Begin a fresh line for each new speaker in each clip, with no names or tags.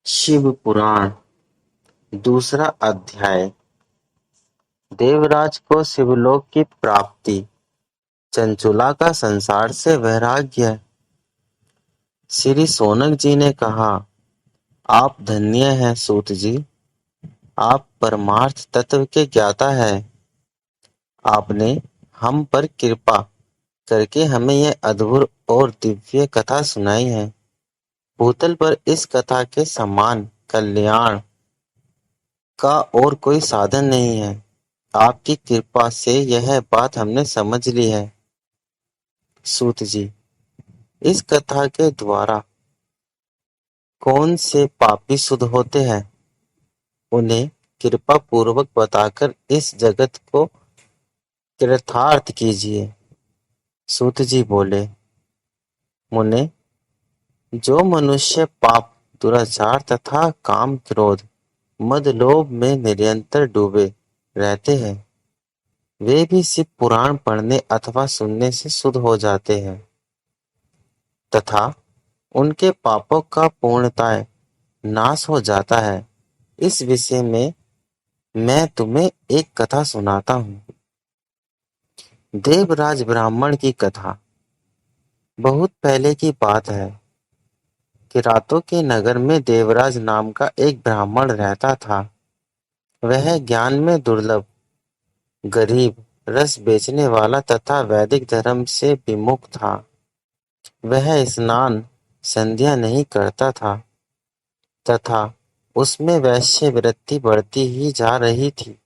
शिव पुराण दूसरा अध्याय। देवराज को शिवलोक की प्राप्ति। चंचुला का संसार से वैराग्य। श्री सोनक जी ने कहा, आप धन्य हैं सूत जी, आप परमार्थ तत्व के ज्ञाता है। आपने हम पर कृपा करके हमें यह अद्भुत और दिव्य कथा सुनाई है। भूतल पर इस कथा के समान कल्याण का और कोई साधन नहीं है। आपकी कृपा से यह बात हमने समझ ली है। सूत जी, इस कथा के द्वारा कौन से पापी शुद्ध होते हैं, उन्हें कृपा पूर्वक बताकर इस जगत को कृतार्थ कीजिए। सूत जी बोले, मुने, जो मनुष्य पाप, दुराचार तथा काम, क्रोध, मद, लोभ में निरंतर डूबे रहते हैं, वे भी शिव पुराण पढ़ने अथवा सुनने से शुद्ध हो जाते हैं तथा उनके पापों का पूर्णतः नाश हो जाता है। इस विषय में मैं तुम्हें एक कथा सुनाता हूँ। देवराज ब्राह्मण की कथा। बहुत पहले की बात है कि रातों के नगर में देवराज नाम का एक ब्राह्मण रहता था। वह ज्ञान में दुर्लभ, गरीब, रस बेचने वाला तथा वैदिक धर्म से विमुख था। वह स्नान संध्या नहीं करता था तथा उसमें वैश्य वृत्ति बढ़ती ही जा रही थी।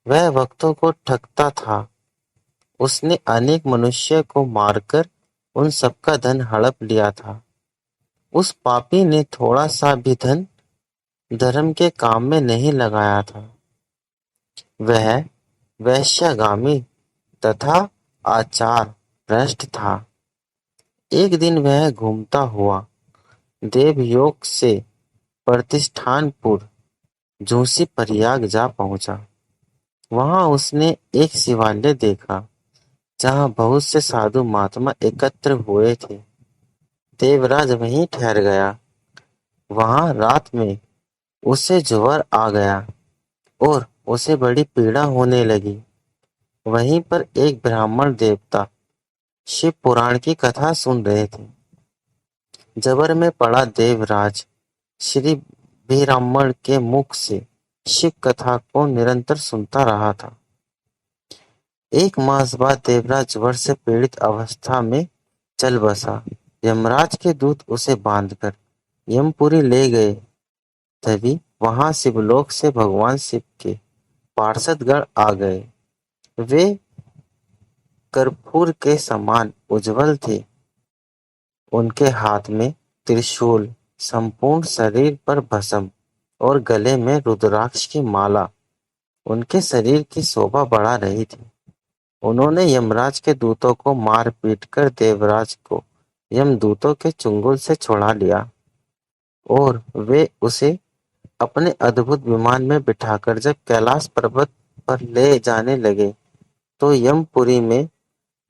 वह भक्तों को ठगता था। उसने अनेक मनुष्य को मारकर उन सबका धन हड़प लिया था। उस पापी ने थोड़ा सा भी धन धर्म के काम में नहीं लगाया था। वह वैश्यगामी तथा आचार भ्रष्ट था। एक दिन वह घूमता हुआ देवयोग से प्रतिष्ठानपुर झूसी प्रयाग जा पहुंचा। वहां उसने एक शिवालय देखा जहां बहुत से साधु महात्मा एकत्र हुए थे। देवराज वहीं ठहर गया। वहां रात में उसे ज्वर आ गया और उसे बड़ी पीड़ा होने लगी। वहीं पर एक ब्राह्मण देवता शिव पुराण की कथा सुन रहे थे। जबर में पड़ा देवराज श्री ब्राह्मण के मुख से शिव कथा को निरंतर सुनता रहा था। एक मास बाद देवराज ज्वर से पीड़ित अवस्था में चल बसा। यमराज के दूत उसे बांधकर यमपुरी ले गए। तभी वहां शिवलोक से भगवान शिव के पार्षदगण आ गए। वे कर्पूर के समान उज्जवल थे। उनके हाथ में त्रिशूल, संपूर्ण शरीर पर भस्म और गले में रुद्राक्ष की माला उनके शरीर की शोभा बढ़ा रही थी। उन्होंने यमराज के दूतों को मार पीट कर देवराज को यमदूतों के चंगुल से छुड़ा लिया और वे उसे अपने अद्भुत विमान में बिठाकर जब कैलाश पर्वत पर ले जाने लगे तो यमपुरी में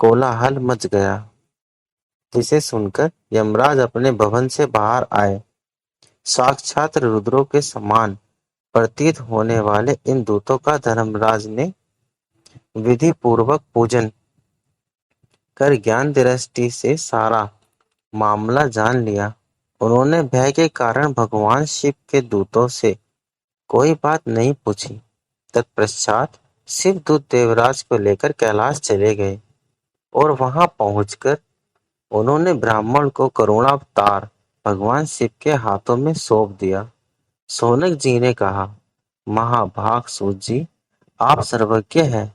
कोलाहल मच गया, जिसे सुनकर यमराज अपने भवन से बाहर आए। साक्षात रुद्रों के समान प्रतीत होने वाले इन दूतों का धर्मराज ने विधि पूर्वक पूजन कर ज्ञान दृष्टि से सारा मामला जान लिया। उन्होंने भय के कारण भगवान शिव के दूतों से कोई बात नहीं पूछी। तत्पश्चात शिव दूत देवराज को लेकर कैलाश चले गए और वहां पहुंचकर उन्होंने ब्राह्मण को करुणावतार भगवान शिव के हाथों में सौंप दिया। सोनक जी ने कहा, महाभाग सूत जी, आप सर्वज्ञ हैं।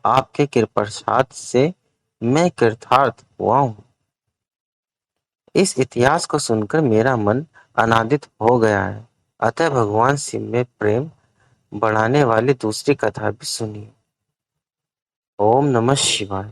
आपके कृपाप्रसाद से मैं कृतार्थ हुआ हूँ। इस इतिहास को सुनकर मेरा मन आनंदित हो गया है। अतः भगवान शिव में प्रेम बढ़ाने वाली दूसरी कथा भी सुनिए। ओम नमः शिवाय।